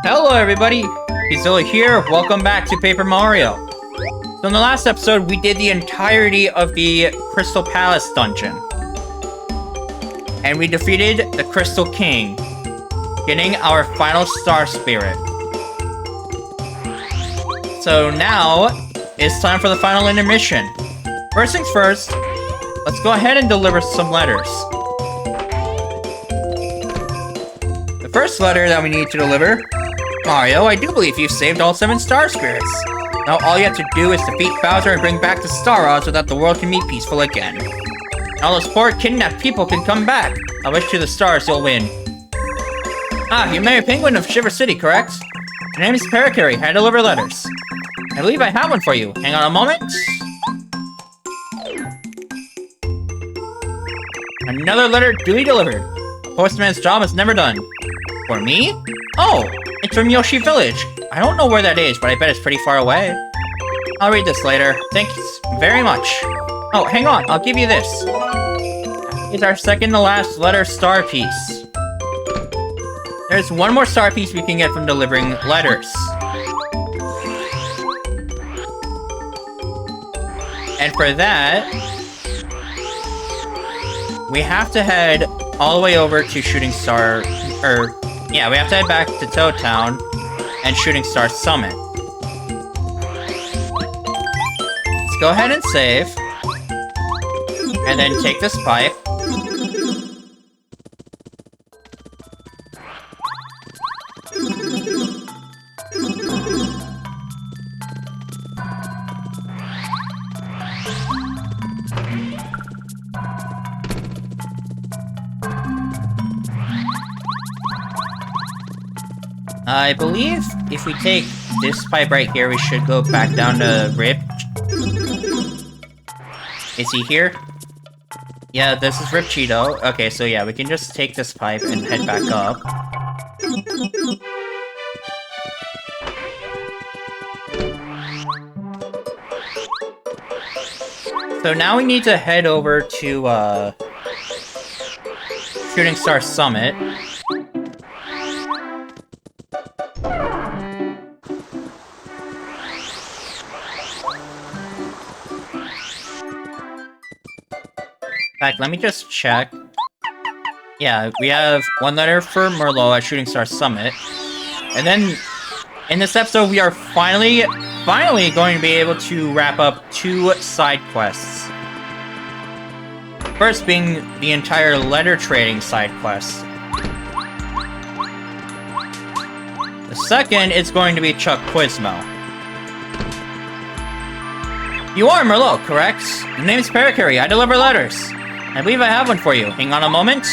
Hello everybody, Kizilla here, welcome back to Paper Mario. So in the last episode, we did the entirety of the Crystal Palace dungeon. And we defeated the Crystal King, getting our final Star Spirit. So now, it's time for the final intermission. First things first, let's go ahead and deliver some letters. The first letter that we need to deliver: Mario, I do believe you've saved all 7 Star Spirits. Now all you have to do is defeat Bowser and bring back the Star Rod so that the world can be peaceful again. And all those poor kidnapped people can come back. I wish to the stars you'll win. Ah, you're Mary Penguin of Shiver City, correct? Your name is Parakarry. I deliver letters. I believe I have one for you. Hang on a moment. Another letter duly delivered. A postman's job is never done. For me? Oh, it's from Yoshi Village. I don't know where that is, but I bet it's pretty far away. I'll read this later. Thanks very much. Oh, hang on. I'll give you this. It's our second to last letter star piece. There's one more star piece we can get from delivering letters. And for that, we have to head all the way over to Shooting Star, we have to head back to Toad Town and Shooting Star Summit. Let's go ahead and save. And then take this pipe. I believe if we take this pipe right here, we should go back down to Rip. Is he here? Yeah, this is Rip Cheeto. Okay, so yeah, we can just take this pipe and head back up. So now we need to head over to, Shooting Star Summit. In fact, let me just check. Yeah, we have one letter for Merlot at Shooting Star Summit. And then, in this episode, we are finally going to be able to wrap up 2 side quests. First being the entire letter trading side quest. The second is going to be Chuck Quizmo. You are Merlot, correct? Your name is Parakarry. I deliver letters. I believe I have one for you. Hang on a moment.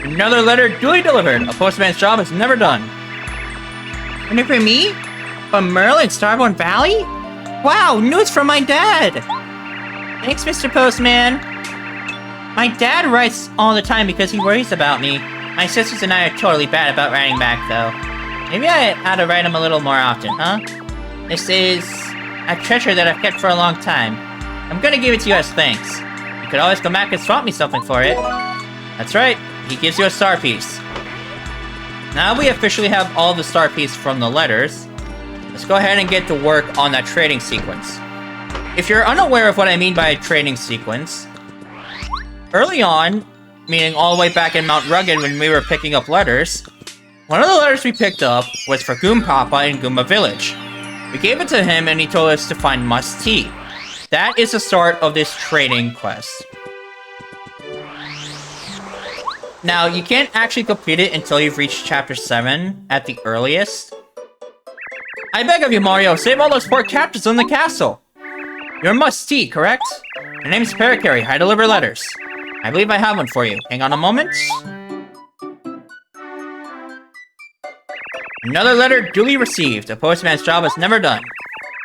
Another letter duly delivered. A postman's job is never done. And for me? From Merle in Starborn Valley? Wow, news from my dad! Thanks, Mr. Postman. My dad writes all the time because he worries about me. My sisters and I are totally bad about writing back, though. Maybe I ought to write him a little more often, huh? This is a treasure that I've kept for a long time. I'm gonna give it to you as thanks. You could always come back and swap me something for it. That's right, he gives you a star piece. Now we officially have all the star pieces from the letters. Let's go ahead and get to work on that trading sequence. If you're unaware of what I mean by a trading sequence, early on, meaning all the way back in Mount Rugged when we were picking up letters, one of the letters we picked up was for Goom Papa in Goomba Village. We gave it to him and he told us to find Must Tea. That is the start of this trading quest. Now, you can't actually complete it until you've reached Chapter 7 at the earliest. I beg of you, Mario, save all those poor captives in the castle. You're Must Tea, correct? Your name's Parakarry. I deliver letters. I believe I have one for you. Hang on a moment. Another letter duly received. A postman's job is never done.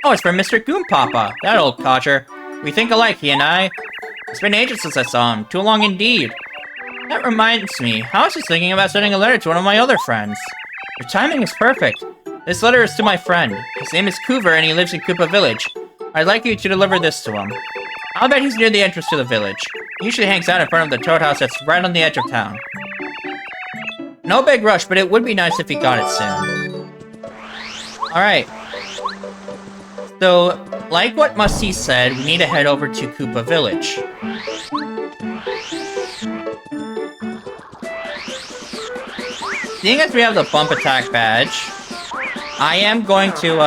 Oh, it's from Mr. Goom Papa, that old codger. We think alike, he and I. It's been ages since I saw him. Too long indeed. That reminds me, I was just thinking about sending a letter to one of my other friends. Your timing is perfect. This letter is to my friend. His name is Coover and he lives in Koopa Village. I'd like you to deliver this to him. I'll bet he's near the entrance to the village. He usually hangs out in front of the toad house that's right on the edge of town. No big rush, but it would be nice if he got it soon. Alright. So, like what Musty said, we need to head over to Koopa Village. Seeing as we have the bump attack badge, I am going to,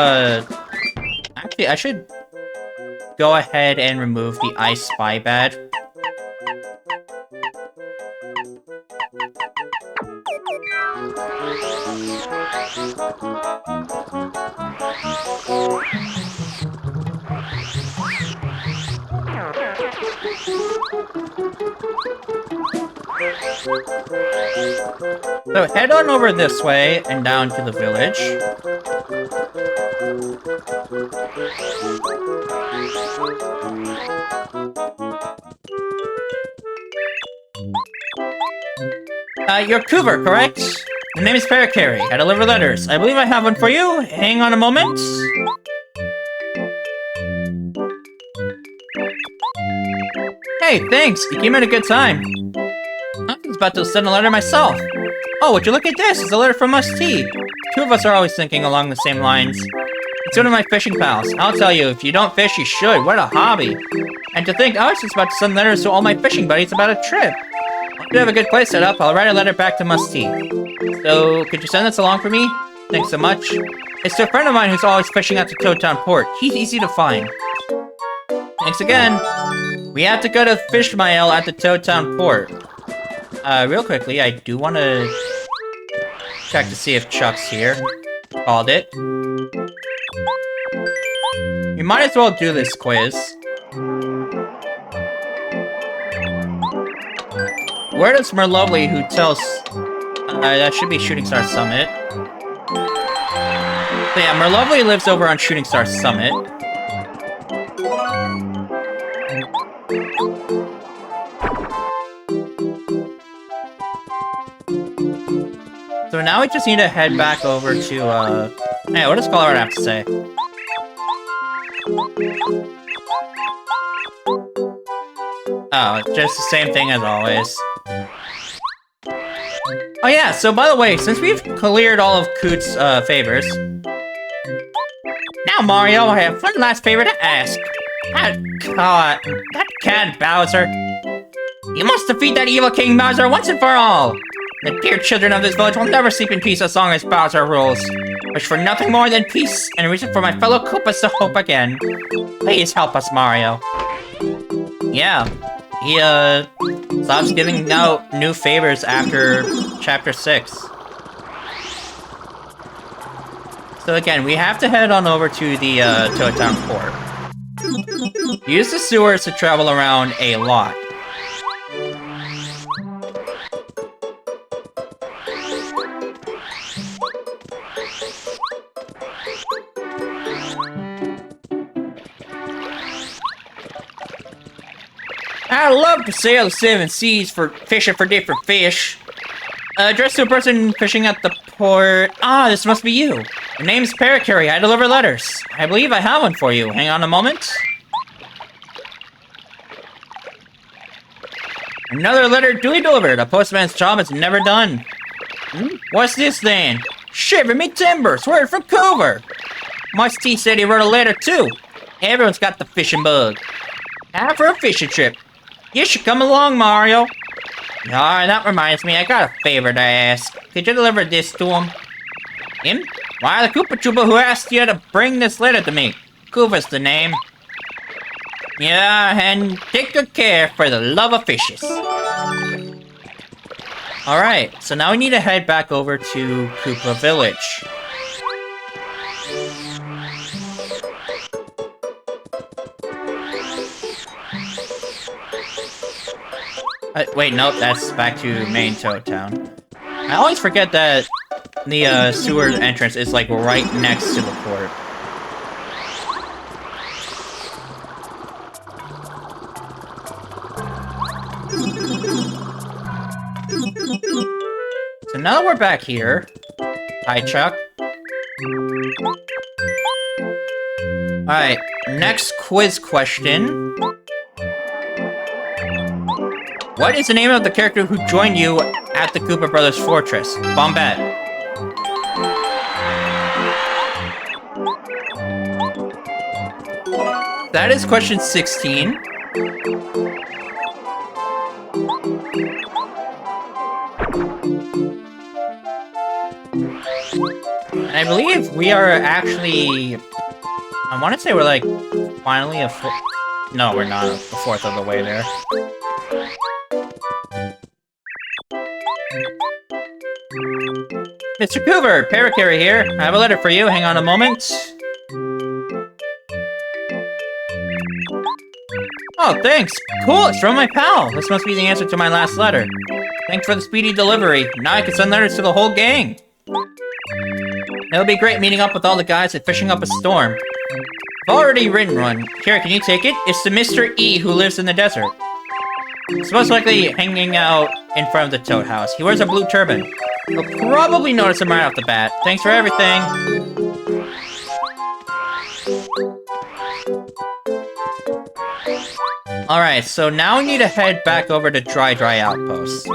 actually, I should go ahead and remove the Ice Spy badge. So head on over this way and down to the village. You're Coover, correct? The name is Parakarry. I deliver letters. I believe I have one for you. Hang on a moment. Hey, thanks. You came at a good time. I was about to send a letter myself. Oh, would you look at this? It's a letter from Musty. Two of us are always thinking along the same lines. It's one of my fishing pals. I'll tell you, if you don't fish, you should. What a hobby. And to think, I was just about to send letters to all my fishing buddies about a trip. If you have a good place set up, I'll write a letter back to Musty. So, could you send this along for me? Thanks so much. It's to a friend of mine who's always fishing out to Toad Town Port. He's easy to find. Thanks again. We have to go to Fish Mail at the Toad Town Port. Real quickly, I do want to check to see if Chuck's here. Called it. You might as well do this quiz. Where does Merlovely, who tells... that should be Shooting Star Summit. So yeah, Merlovely lives over on Shooting Star Summit. So now we just need to head back over to, hey, what does Colorado have to say? Oh, just the same thing as always. Oh yeah, so by the way, since we've cleared all of Coot's, favors... Now, Mario, I have one last favor to ask. That cad Bowser. You must defeat that evil King Bowser once and for all. The dear children of this village will never sleep in peace as long as Bowser rules. Wish for nothing more than peace and a reason for my fellow Koopas to hope again. Please help us, Mario. Yeah, he, stops giving out new favors after Chapter 6. So again, we have to head on over to the, Toad Town Port. Use the sewers to travel around a lot. I love to sail the 7 seas for fishing for different fish. Addressed to a person fishing at the port. Ah, this must be you. Your name's Parakarry. I deliver letters. I believe I have one for you. Hang on a moment. Another letter duly delivered. A postman's job is never done. What's this then? Shiver me timbers. Word from Coover. Musty said he wrote a letter too. Everyone's got the fishing bug. Time for a fishing trip. You should come along, Mario. Ah, that reminds me, I got a favor to ask. Could you deliver this to him? Him? Why, the Koopa Troopa who asked you to bring this letter to me. Koopa's the name. Yeah, and take good care for the love of fishes. Alright, so now we need to head back over to Koopa Village. Wait, nope, that's back to main Toad Town. I always forget that the sewer entrance is like right next to the port. So now that we're back here, hi Chuck. Alright, next quiz question. What is the name of the character who joined you at the Koopa Brothers Fortress. Bombette. That is question 16. And I believe we are actually... I want to say we're like finally a fourth... No, we're not a fourth of the way there. Mr. Coover, Parakarry here. I have a letter for you. Hang on a moment. Oh, thanks. Cool, it's from my pal. This must be the answer to my last letter. Thanks for the speedy delivery. Now I can send letters to the whole gang. It'll be great meeting up with all the guys at Fishing Up a Storm. I've already written one. Here, can you take it? It's to Mr. E, who lives in the desert. It's most likely hanging out in front of the Toad House. He wears a blue turban. You'll probably notice him right off the bat. Thanks for everything. Alright, so now we need to head back over to Dry Outpost.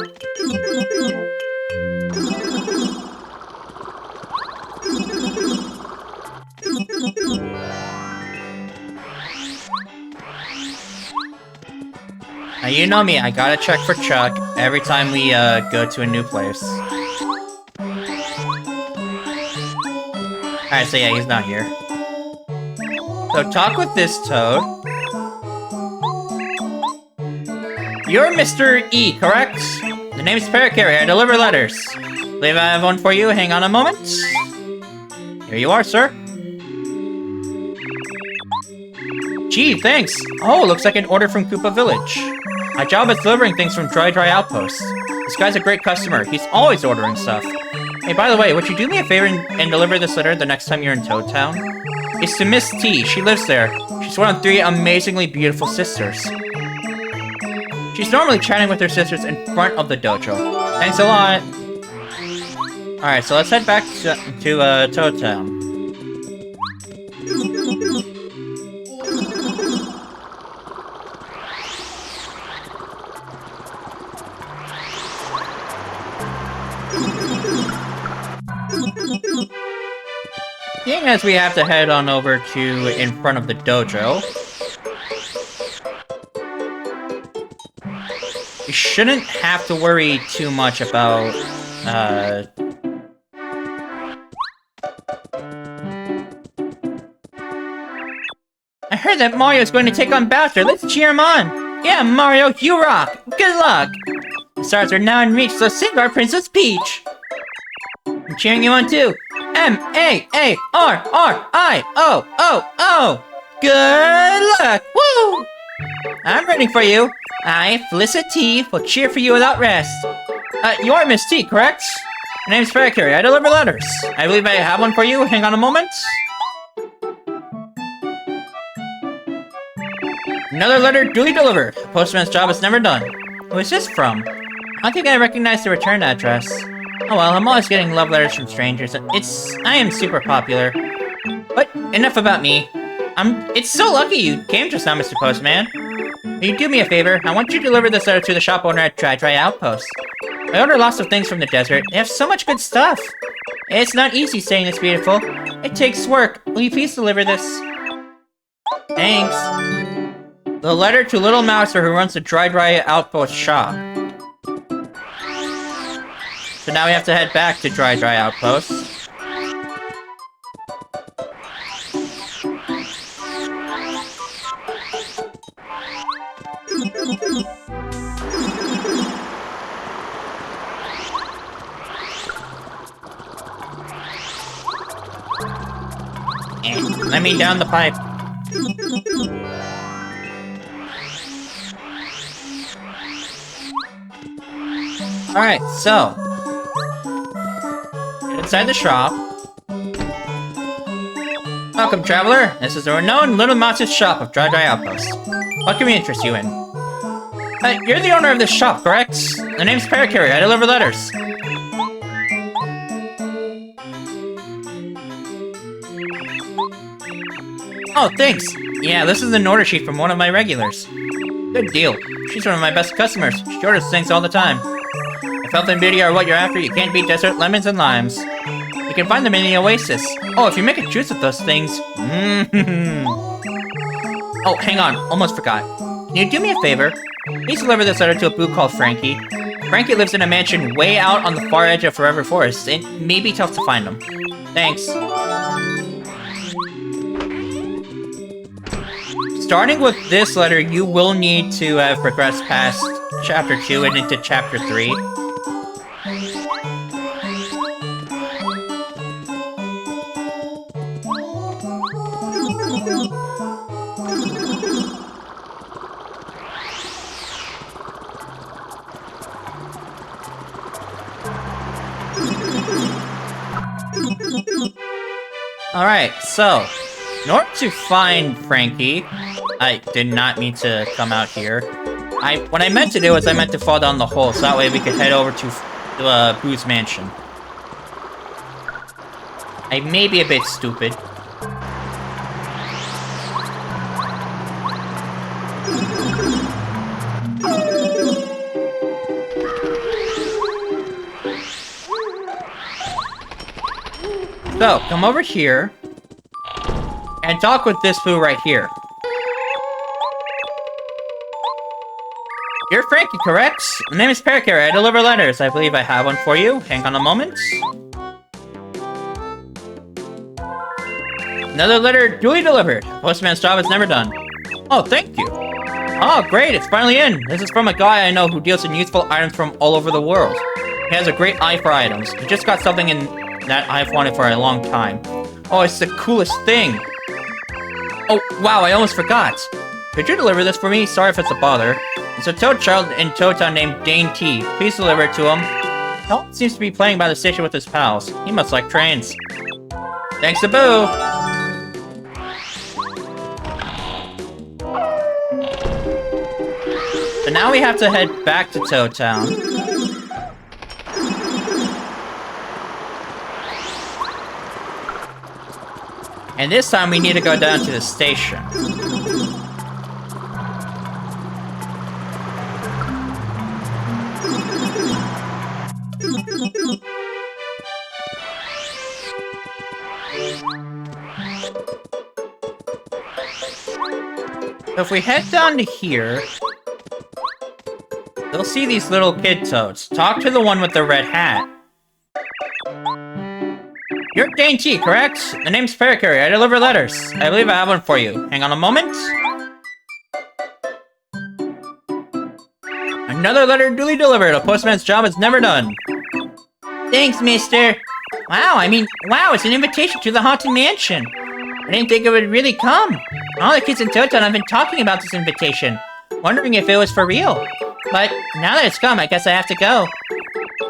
Now you know me, I gotta check for Chuck every time we go to a new place. Alright, so yeah, he's not here. So talk with this Toad. You're Mr. E, correct? The name's Parakarry, I deliver letters. Believe I have one for you, hang on a moment. Here you are, sir. Gee, thanks. Oh, looks like an order from Koopa Village. My job is delivering things from Dry Outpost. This guy's a great customer, he's always ordering stuff. Hey, by the way, would you do me a favor and deliver this letter the next time you're in Toad Town? It's to Miss T, she lives there. She's one of 3 amazingly beautiful sisters. She's normally chatting with her sisters in front of the dojo. Thanks a lot! Alright, so let's head back to Toad Town. Seeing as we have to head on over to in front of the dojo, we shouldn't have to worry too much about, I heard that Mario's going to take on Bowser. Let's cheer him on! Yeah, Mario, you rock! Good luck! The stars are now in reach, so sing our Princess Peach! I'm cheering you on too! M-A-A-R-R-I-O-O-O! Good luck! Woo! I'm rooting for you. I, Felicity, will cheer for you without rest. You are Miss T, correct? My name's Parakarry. I deliver letters. I believe I have one for you. Hang on a moment. Another letter duly delivered. The postman's job is never done. Who is this from? I don't think I recognize the return address. Oh well, I'm always getting love letters from strangers. I am super popular. But enough about me. It's so lucky you came just now, Mr. Postman. Will you do me a favor? I want you to deliver this letter to the shop owner at Dry Outpost. I order lots of things from the desert. They have so much good stuff. It's not easy saying this beautiful. It takes work. Will you please deliver this? Thanks. The letter to Little Mouser, who runs the Dry Outpost shop. So now we have to head back to Dry Outpost. And let me down the pipe. Alright, so inside the shop. Welcome, traveler. This is the renowned Little Mouse's shop of Dry Outpost. What can we interest you in? You're the owner of this shop, correct? The name's Parakarry. I deliver letters. Oh, thanks. Yeah, this is an order sheet from one of my regulars. Good deal. She's one of my best customers. She orders things all the time. If health and beauty are what you're after, you can't beat desert lemons and limes. You can find them in the oasis. Oh, if you make a juice of those things. Oh, hang on. Almost forgot. Can you do me a favor? Please deliver this letter to a boo called Frankie. Frankie lives in a mansion way out on the far edge of Forever Forest. It may be tough to find him. Thanks. Starting with this letter, you will need to have progressed past Chapter 2 and into Chapter 3. Alright, so, in order to find Frankie, I did not mean to come out here. What I meant to do was I meant to fall down the hole, so that way we could head over to Boo's mansion. I may be a bit stupid. So, come over here, and talk with this Boo right here. You're Frankie, correct? My name is Parakarry. I deliver letters. I believe I have one for you. Hang on a moment. Another letter duly delivered. Postman's job is never done. Oh, thank you. Oh, great. It's finally in. This is from a guy I know who deals in useful items from all over the world. He has a great eye for items. He just got something in that I've wanted for a long time. Oh, it's the coolest thing. Oh, wow, I almost forgot. Could you deliver this for me? Sorry if it's a bother. It's a toad child in Toad Town named Dane T. Please deliver it to him. Helen seems to be playing by the station with his pals. He must like trains. Thanks to Boo! So now we have to head back to Toad Town. And this time we need to go down to the station. So if we head down to here, you'll see these little kid toads. Talk to the one with the red hat. You're Dane T, correct? The name's Parakarry. I deliver letters. I believe I have one for you. Hang on a moment. Another letter duly delivered. A postman's job is never done. Thanks, mister. Wow, it's an invitation to the Haunted Mansion. I didn't think it would really come. All the kids in Toad Town have been talking about this invitation, wondering if it was for real. But now that it's come, I guess I have to go.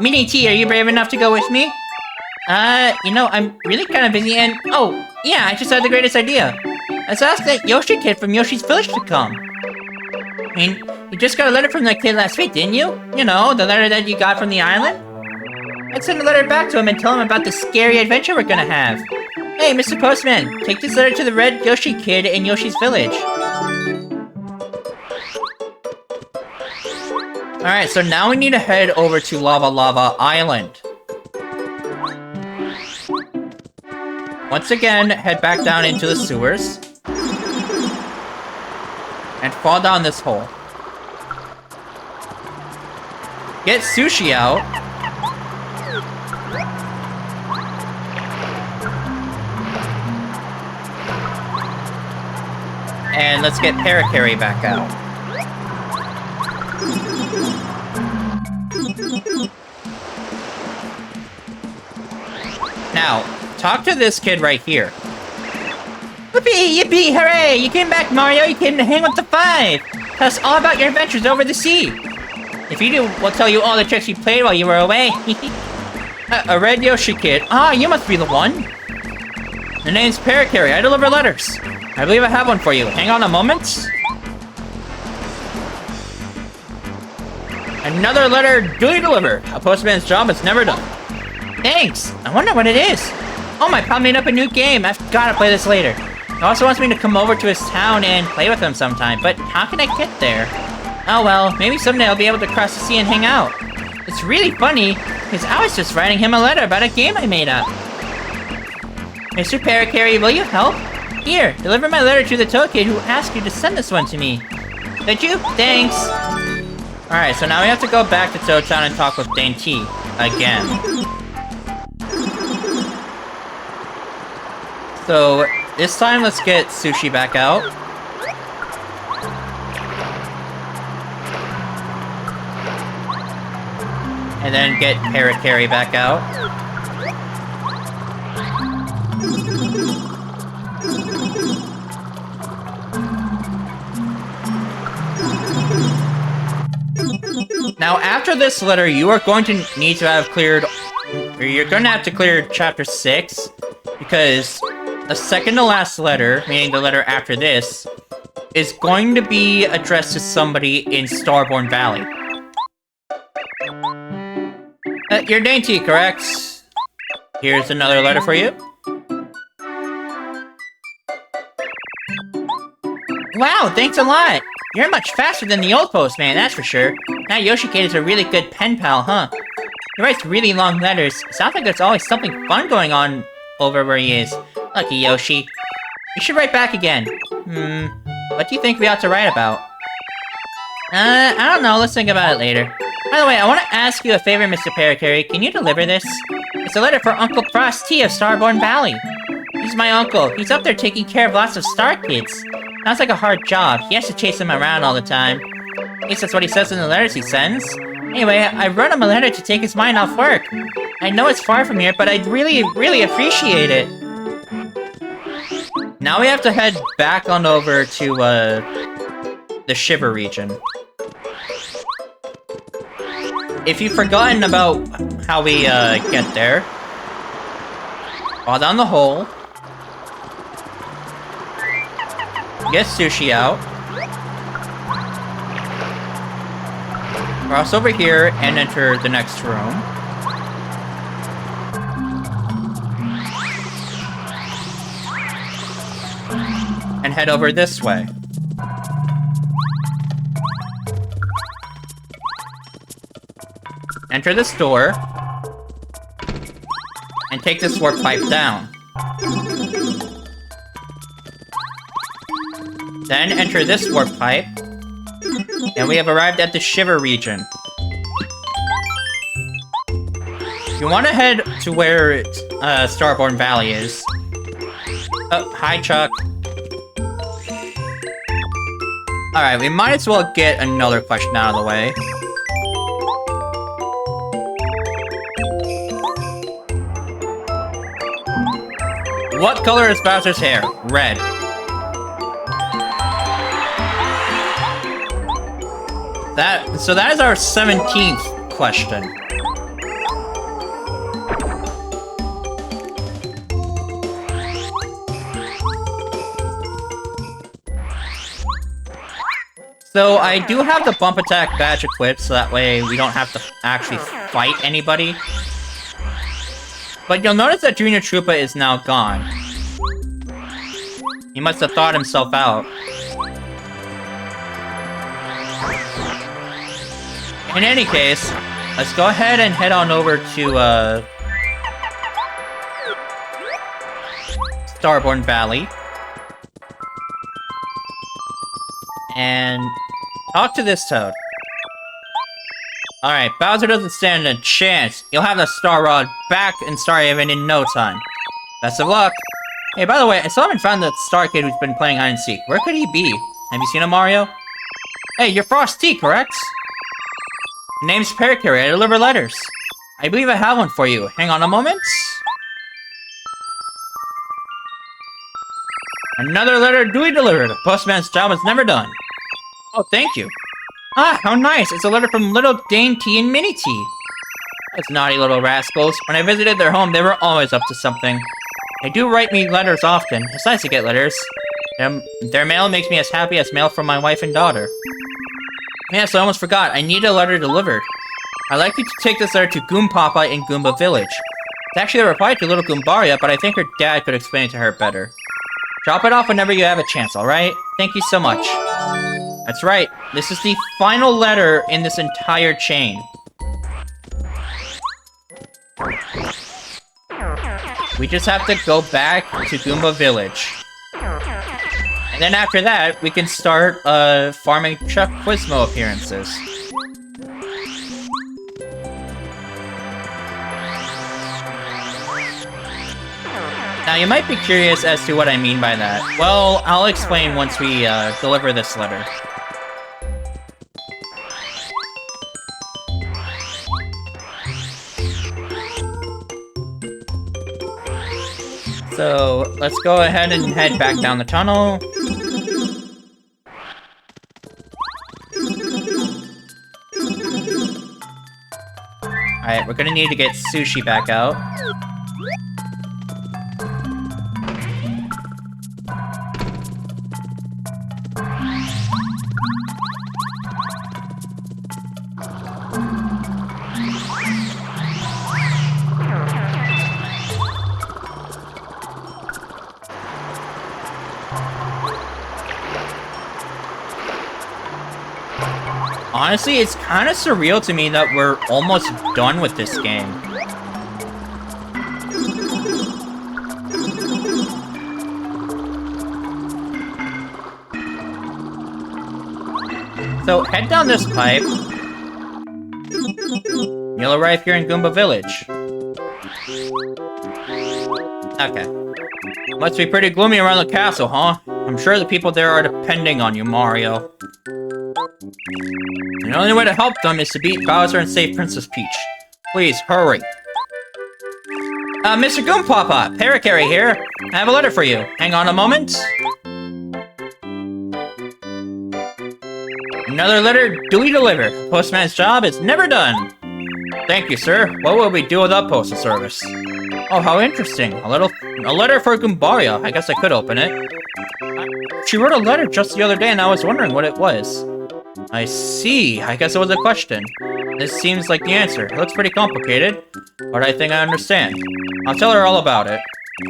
Mini T, are you brave enough to go with me? I'm really kind of busy and... Oh, yeah, I just had the greatest idea. Let's ask that Yoshi kid from Yoshi's Village to come. You just got a letter from that kid last week, didn't you? You know, the letter that you got from the island? Let's send a letter back to him and tell him about the scary adventure we're gonna have. Hey, Mr. Postman, take this letter to the red Yoshi kid in Yoshi's Village. Alright, so now we need to head over to Lava Lava Island. Once again, head back down into the sewers. And fall down this hole. Get Sushi out. And let's get Parakarry back out. Now, talk to this kid right here. Yippee! Yippee! Hooray! You came back, Mario! You came to hang with the five! Tell us all about your adventures over the sea! If you do, we'll tell you all the tricks you played while you were away. A red Yoshi kid. Ah, you must be the one. The name's Parakarry. I deliver letters. I believe I have one for you. Hang on a moment. Another letter duly delivered. A postman's job is never done. Thanks. I wonder what it is. Oh, my pal made up a new game. I've got to play this later. He also wants me to come over to his town and play with him sometime, but how can I get there? Oh well, maybe someday I'll be able to cross the sea and hang out. It's really funny, because I was just writing him a letter about a game I made up. Mr. Parakarry, will you help? Here, deliver my letter to the Toad Kid who asked you to send this one to me. Did you? Thanks! Alright, so now we have to go back to Toad Town and talk with Dainty again. So, this time let's get Sushi back out. And then get Parakarry back out. Now, after this letter, you are going to need to have cleared... Or you're going to have to clear Chapter 6, because the second to last letter, meaning the letter after this, is going to be addressed to somebody in Starborn Valley. You're Dainty, correct? Here's another letter for you. Wow, thanks a lot! You're much faster than the old postman, that's for sure. Now Yoshikid is a really good pen pal, huh? He writes really long letters. Sounds like there's always something fun going on over where he is. Lucky Yoshi. You should write back again. What do you think we ought to write about? I don't know, let's think about it later. By the way, I want to ask you a favor, Mr. Parakarry. Can you deliver this? It's a letter for Uncle Frosty of Starborn Valley. He's my uncle. He's up there taking care of lots of star kids. Sounds like a hard job. He has to chase them around all the time. At least that's what he says in the letters he sends. Anyway, I wrote him a letter to take his mind off work. I know it's far from here, but I'd really appreciate it. Now we have to head back on over to, the Shiver region. If you've forgotten about how we, get there, fall down the hole, get Sushi out, cross over here, and enter the next room. And head over this way. Enter this door, and take this warp pipe down. Then enter this warp pipe, and we have arrived at the Shiver region. You want to head to where Starborn Valley is. Oh, hi Chuck. Alright, we might as well get another question out of the way. What color is Bowser's hair? Red. So that is our 17th question. So I do have the bump attack badge equipped, so that way we don't have to actually fight anybody. But you'll notice that Junior Troopa is now gone. He must have thawed himself out. In any case, let's go ahead and head on over to, Starborn Valley. And talk to this Toad. Alright, Bowser doesn't stand a chance. You'll have the Star Rod back in Starhaven in no time. Best of luck. Hey, by the way, I still haven't found the Star Kid who's been playing hide and seek. Where could he be? Have you seen him, Mario? Hey, you're Frosty, correct? Name's Parakarry. I deliver letters. I believe I have one for you. Hang on a moment. Another letter duly delivered. The postman's job is never done. Oh, thank you. Ah, how nice. It's a letter from Little Dainty and Minnie T. Those naughty little rascals. When I visited their home, they were always up to something. They do write me letters often. It's nice to get letters. Their mail makes me as happy as mail from my wife and daughter. Yes, I almost forgot. I need a letter delivered. I'd like you to take this letter to Goom Papa in Goomba Village. It's actually a reply to little Goombaria, but I think her dad could explain it to her better. Drop it off whenever you have a chance, alright? Thank you so much. That's right. This is the final letter in this entire chain. We just have to go back to Goomba Village. And then after that, we can start farming Chuck Quizmo appearances. Now, you might be curious as to what I mean by that. Well, I'll explain once we deliver this letter. So, let's go ahead and head back down the tunnel. Alright, we're gonna need to get Sushi back out. Honestly, it's kind of surreal to me that we're almost done with this game. So, head down this pipe. You'll arrive here in Goomba Village. Okay. Must be pretty gloomy around the castle, huh? I'm sure the people there are depending on you, Mario. The only way to help them is to beat Bowser and save Princess Peach. Please, hurry. Mr. Goompapa, Parakarry here. I have a letter for you. Hang on a moment. Another letter duly delivered. Postman's job is never done. Thank you, sir. What will we do without postal service? Oh, how interesting. A letter for Goombaria. I guess I could open it. She wrote a letter just the other day and I was wondering what it was. I see. I guess it was a question. This seems like the answer. It looks pretty complicated, but I think I understand. I'll tell her all about it.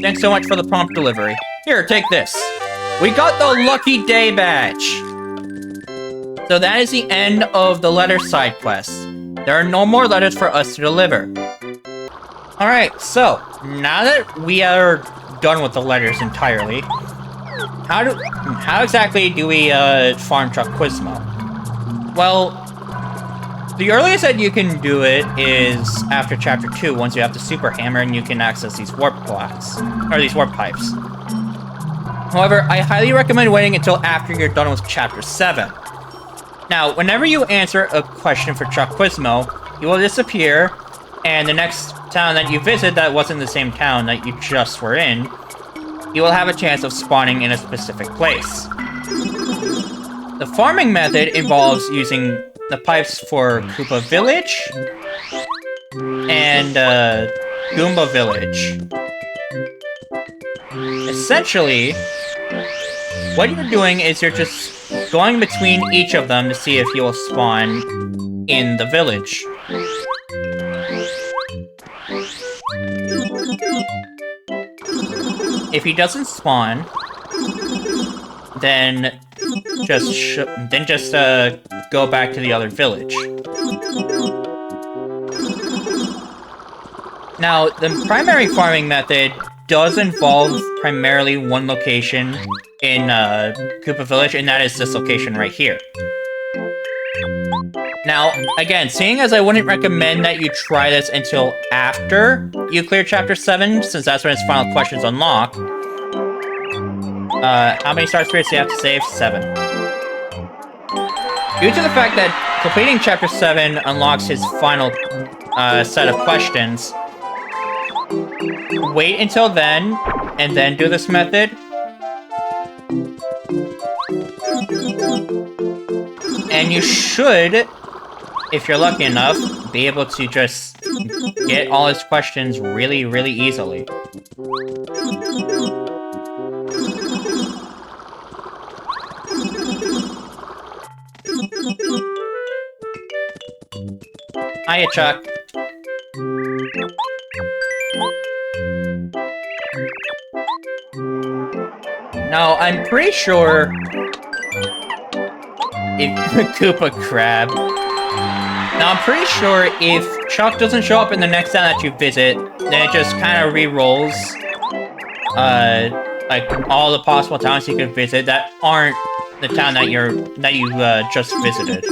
Thanks so much for the prompt delivery. Here, take this. We got the Lucky Day badge. So that is the end of the letter side quest. There are no more letters for us to deliver. Alright, so now that we are done with the letters entirely, how exactly do we farm Chuck Quizmo? Well, the earliest that you can do it is after Chapter 2, once you have the Super Hammer and you can access these warp blocks, or these warp pipes. However, I highly recommend waiting until after you're done with Chapter 7. Now, whenever you answer a question for Chuck Quizmo, he will disappear, and the next town that you visit that wasn't the same town that you just were in, you will have a chance of spawning in a specific place. The farming method involves using the pipes for Koopa Village and Goomba Village. Essentially, what you're doing is you're just going between each of them to see if you'll spawn in the village. If he doesn't spawn, then just go back to the other village. Now, the primary farming method does involve primarily one location in Koopa Village, and that is this location right here. Now, again, seeing as I wouldn't recommend that you try this until after you clear Chapter 7, since that's when its final questions unlock. How many star spirits do you have to save? 7. Due to the fact that completing Chapter 7 unlocks his final set of questions, wait until then, and then do this method. And you should, if you're lucky enough, be able to just get all his questions really, really easily. Hiya, Chuck. No, I'm pretty sure if Koopa Crab. Now, I'm pretty sure if Chuck doesn't show up in the next town that you visit, then it just kind of re-rolls, like, all the possible towns you could visit that aren't the town that you just visited.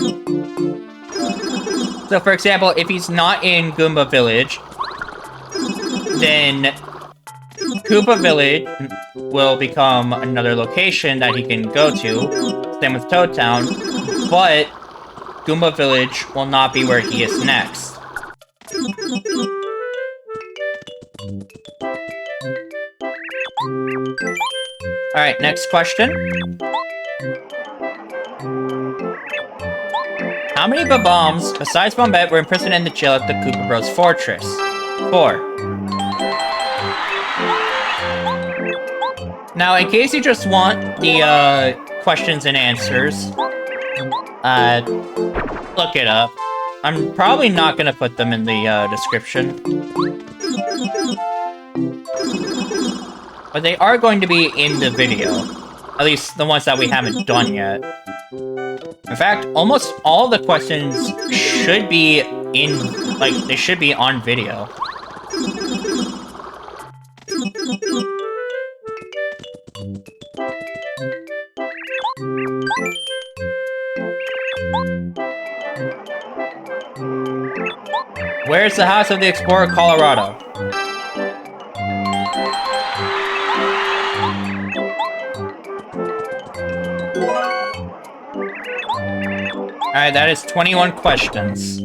So, for example, if he's not in Goomba Village, then Koopa Village will become another location that he can go to. Same with Toad Town, but Goomba Village will not be where he is next. Alright, next question. How many Bob-ombs, besides Bombette, were imprisoned in the jail at the Koopa Bros Fortress? 4. Now, in case you just want the, questions and answers, look it up. I'm probably not gonna put them in the, description. But they are going to be in the video. At least the ones that we haven't done yet. In fact, almost all the questions should be in, like, they should be on video. Where's the House of the Explorer, Colorado? Alright, that is 21 questions.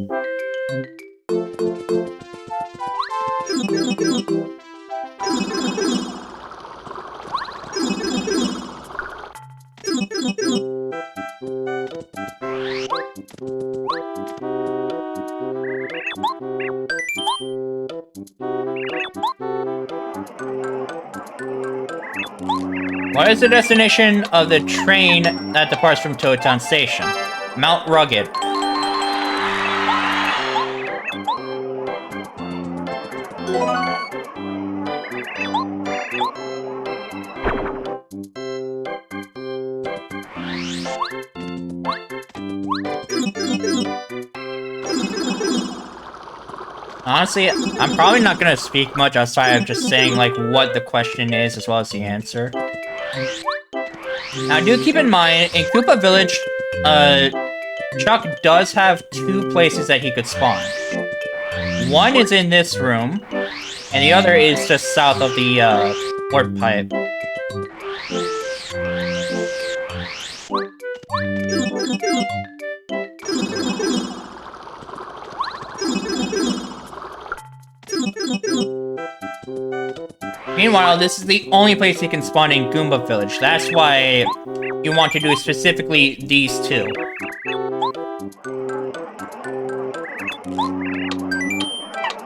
What is the destination of the train that departs from Toad Town Station? Mount Rugged. Honestly, I'm probably not gonna speak much outside of just saying, like, what the question is as well as the answer. Now, do keep in mind, in Koopa Village, Chuck does have 2 places that he could spawn. One is in this room, and the other is just south of the, warp pipe. Meanwhile, this is the only place he can spawn in Goomba Village. That's why you want to do specifically these 2.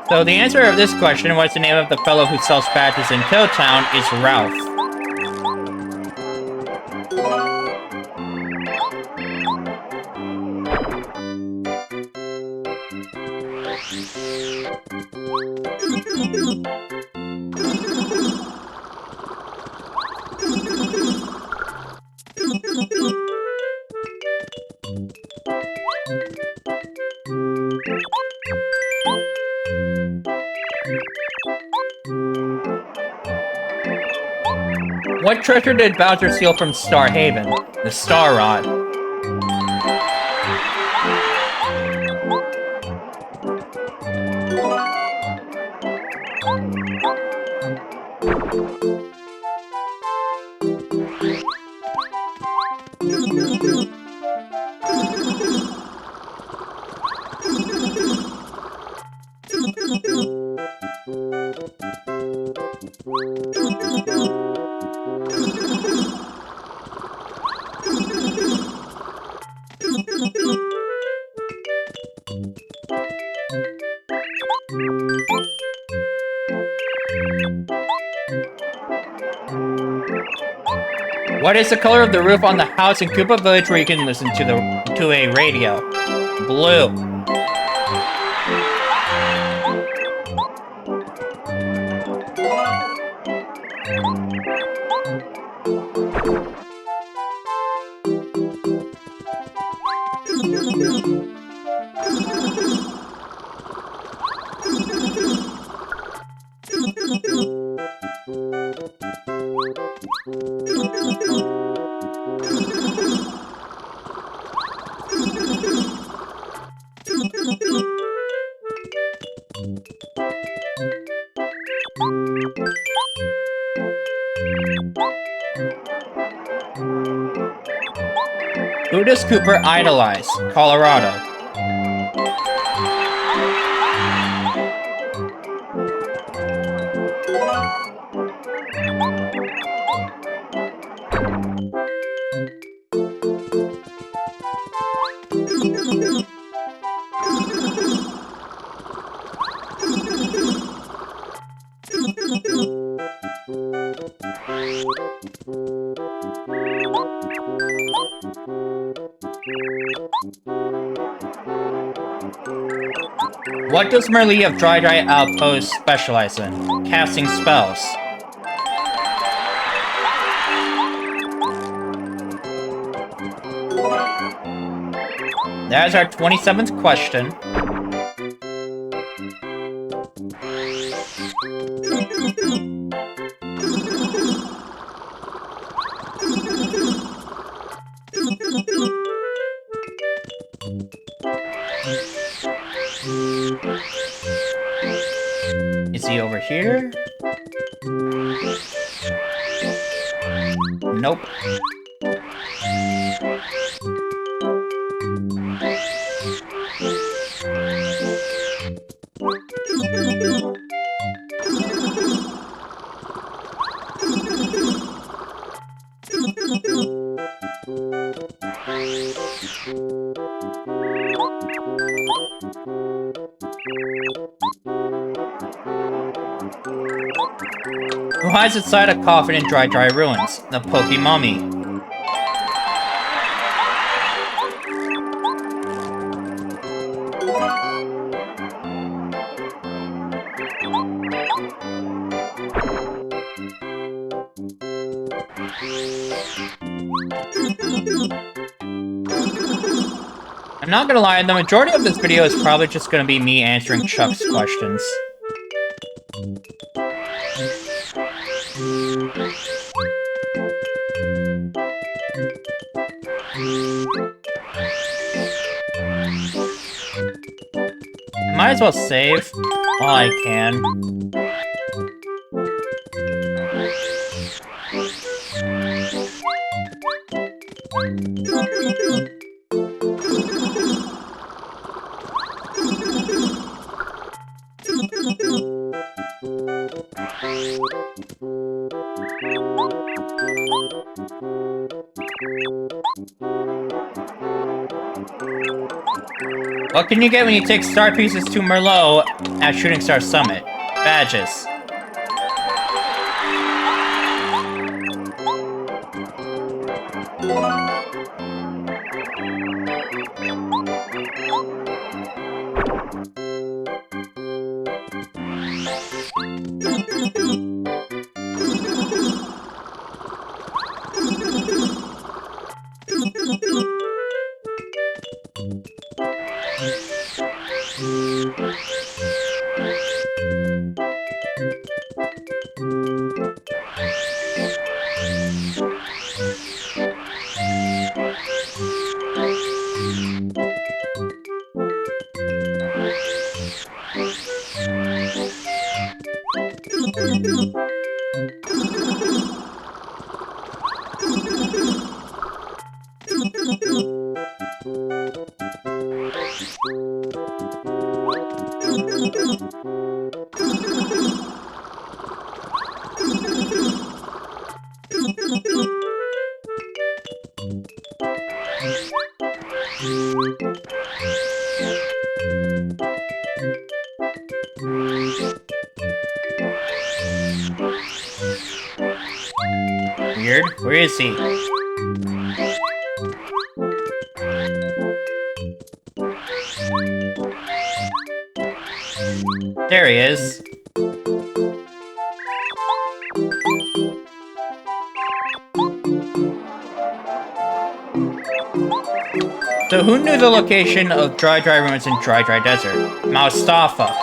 So the answer of this question, what's the name of the fellow who sells badges in Toad Town, is Ralph. What treasure did Bowser steal from Star Haven? The Star Rod. What is the color of the roof on the house in Koopa Village where you can listen to a radio? Blue. Who does Cooper idolize? Colorado. What does Merlee of Dry Outpost specialize in? Casting spells. That is our 27th question. Is he over here? Nope. Who hides inside a coffin in Dry Ruins? The Pokemummy. I'm not gonna lie, the majority of this video is probably just gonna be me answering Chuck's questions. Might as well save while I can. What can you get when you take star pieces to Merlot at Shooting Star Summit? Badges. Weird. Where is he? There he is. So who knew the location of Dry Ruins in Dry Desert? Mustafa.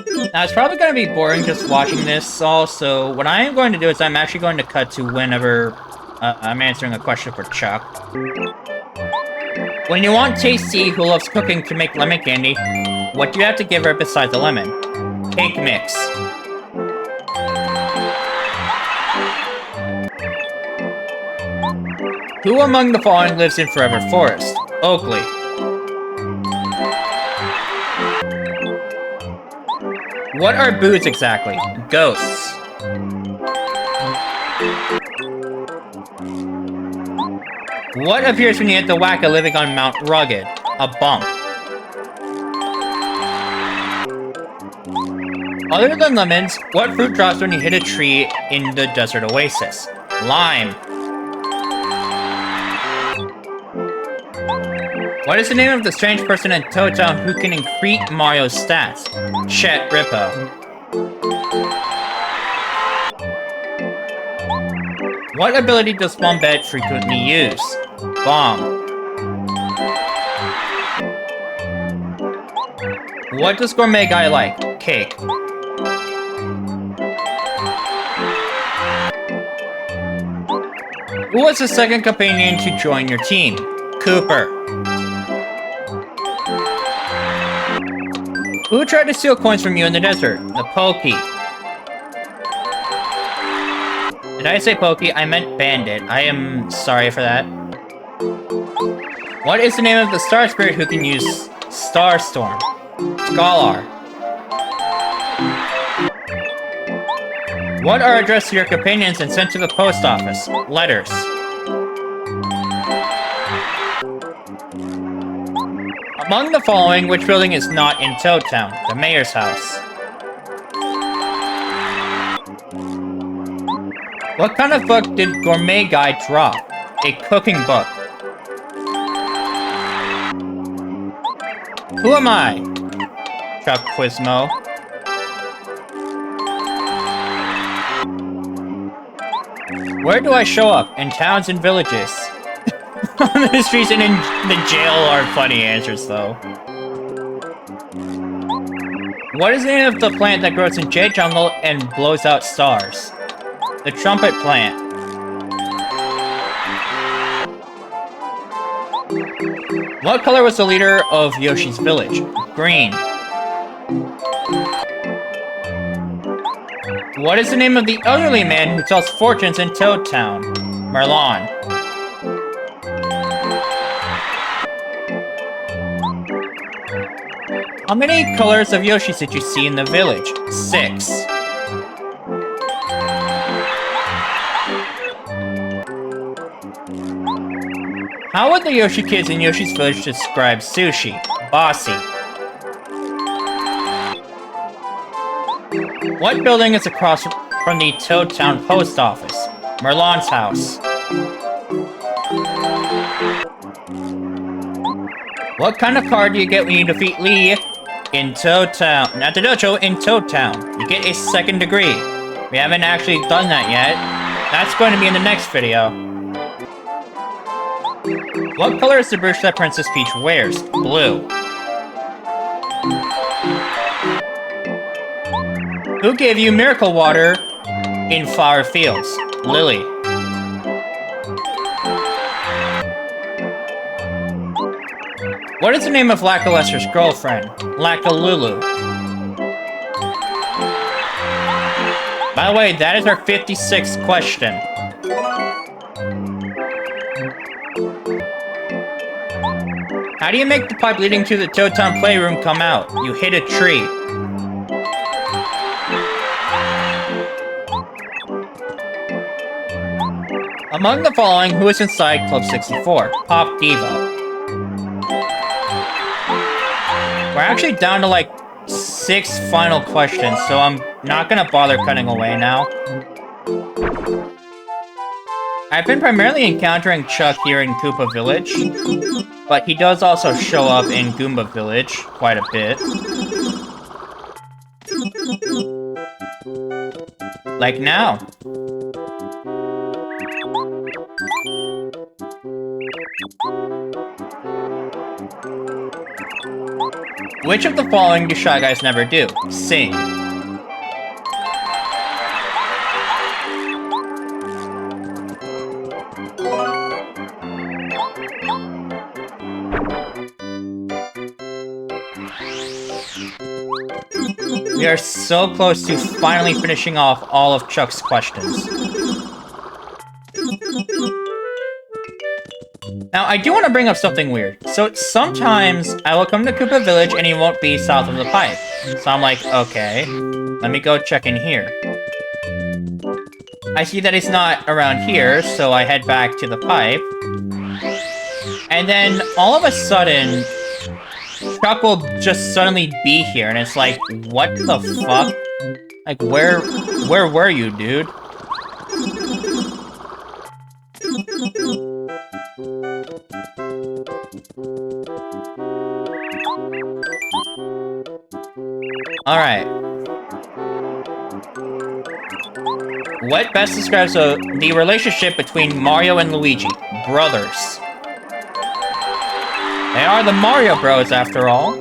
Now, it's probably going to be boring just watching this all, so what I am going to do is I'm actually going to cut to whenever I'm answering a question for Chuck. When you want Tasty, who loves cooking, to make lemon candy, what do you have to give her besides a lemon? Cake mix. Who among the following lives in Forever Forest? Oakley. What are boos exactly? Ghosts. What appears when you hit the whacker living on Mount Rugged? A bump. Other than lemons, what fruit drops when you hit a tree in the desert oasis? Lime. What is the name of the strange person in Toad Town who can increase Mario's stats? Chet Rippo. What ability does Bombette frequently use? Bomb. What does Gourmet Guy like? Cake. Who was the second companion to join your team? Cooper. Who tried to steal coins from you in the desert? The Pokey. Did I say Pokey? I meant Bandit. I am sorry for that. What is the name of the star spirit who can use Starstorm? Scholar. What are addressed to your companions and sent to the post office? Letters. Among the following, which building is not in Toad Town? The mayor's house. What kind of book did Gourmet Guy drop? A cooking book. Who am I? Chuck Quizmo. Where do I show up? In towns and villages. On the streets and in the jail are funny answers, though. What is the name of the plant that grows in Jade Jungle and blows out stars? The trumpet plant. What color was the leader of Yoshi's village? Green. What is the name of the elderly man who tells fortunes in Toad Town? Merlon. How many colors of Yoshis did you see in the village? 6. How would the Yoshi kids in Yoshi's village describe sushi? Bossy. What building is across from the Toad Town post office? Merlon's house. What kind of card do you get when you defeat Lee in Toad Town? Not the dojo, in Toad Town. You get a second degree. We haven't actually done that yet. That's going to be in the next video. What color is the brooch that Princess Peach wears? Blue. Who gave you miracle water in Flower Fields? Lily. What is the name of Lackalester's girlfriend? Lackalulu. By the way, that is our 56th question. How do you make the pipe leading to the Toad Town playroom come out? You hit a tree. Among the following, who is inside Club 64? Pop Diva. We're actually down to like 6 final questions, so I'm not gonna bother cutting away now. I've been primarily encountering Chuck here in Koopa Village, but he does also show up in Goomba Village quite a bit. Like now. Which of the following do Shy Guys never do? Sing. We are so close to finally finishing off all of Chuck's questions. Now, I do want to bring up something weird. So, sometimes I will come to Koopa Village and he won't be south of the pipe. So I'm like, okay, let me go check in here. I see that he's not around here, so I head back to the pipe. And then, all of a sudden, Chuck will just suddenly be here, and it's like, what the fuck? Like, where were you, dude? Alright. What best describes the relationship between Mario and Luigi? Brothers. They are the Mario Bros, after all.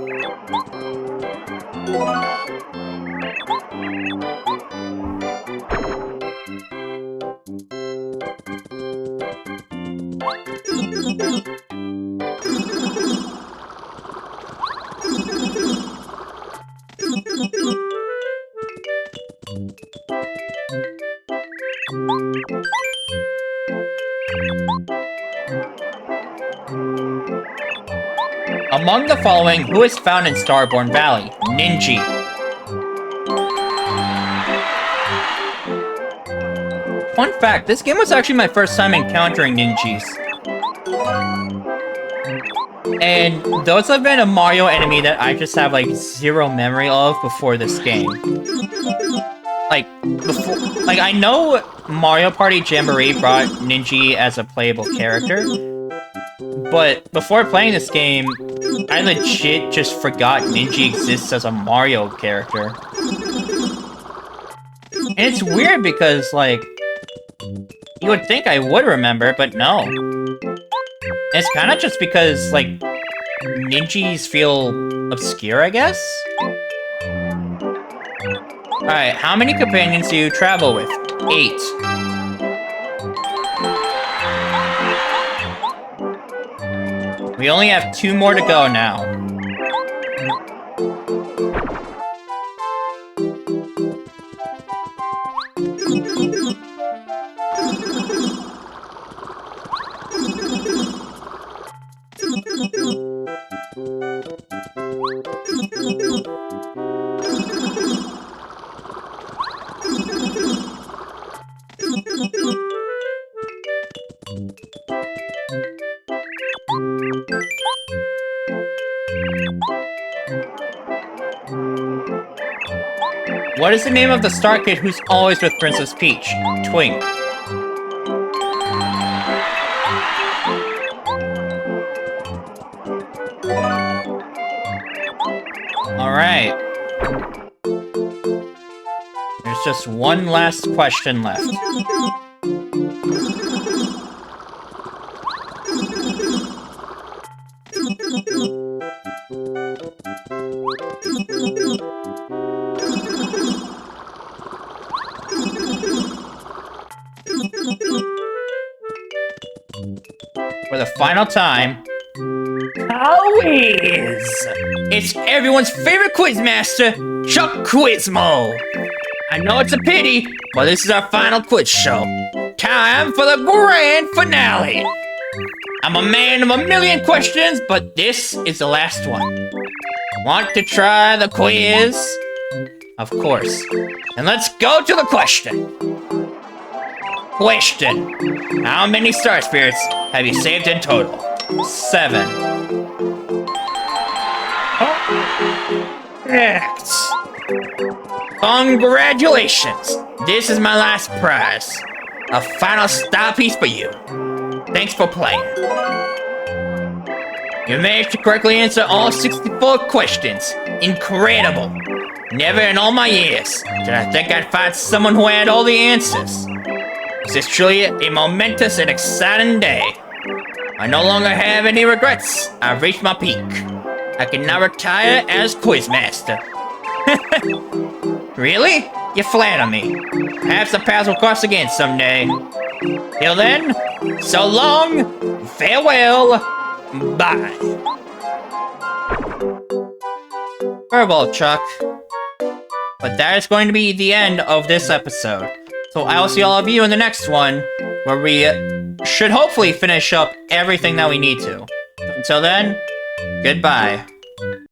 Among the following, who is found in Starborn Valley? Ninji. Fun fact, this game was actually my first time encountering Ninjis. And those have been a Mario enemy that I just have, like, zero memory of before this game. Like, I know Mario Party Jamboree brought Ninji as a playable character, but before playing this game, I legit just forgot Ninji exists as a Mario character. And it's weird because, like, you would think I would remember, but no. And it's kind of just because, like, Ninjas feel obscure, I guess? Alright, how many companions do you travel with? 8. We only have 2 more to go now. What is the name of the Star Kid who's always with Princess Peach? Twink. Alright. There's just one last question left. For the final time, quiz! It's everyone's favorite quizmaster, Chuck Quizmo! I know it's a pity, but this is our final quiz show. Time for the grand finale! I'm a man of a million questions, but this is the last one. Want to try the quiz? Of course. And let's go to the question. Question. How many Star Spirits have you saved in total? 7. Correct. Congratulations. This is my last prize. A final star piece for you. Thanks for playing. You managed to correctly answer all 64 questions. Incredible. Never in all my years did I think I'd find someone who had all the answers. This is truly a momentous and exciting day. I no longer have any regrets. I've reached my peak. I can now retire as Quizmaster. Really? You flatter me. Perhaps the paths will cross again someday. Till then, so long, farewell, bye. Farewell, Chuck. But that is going to be the end of this episode. So I will see all of you in the next one, where we should hopefully finish up everything that we need to. Until then, goodbye.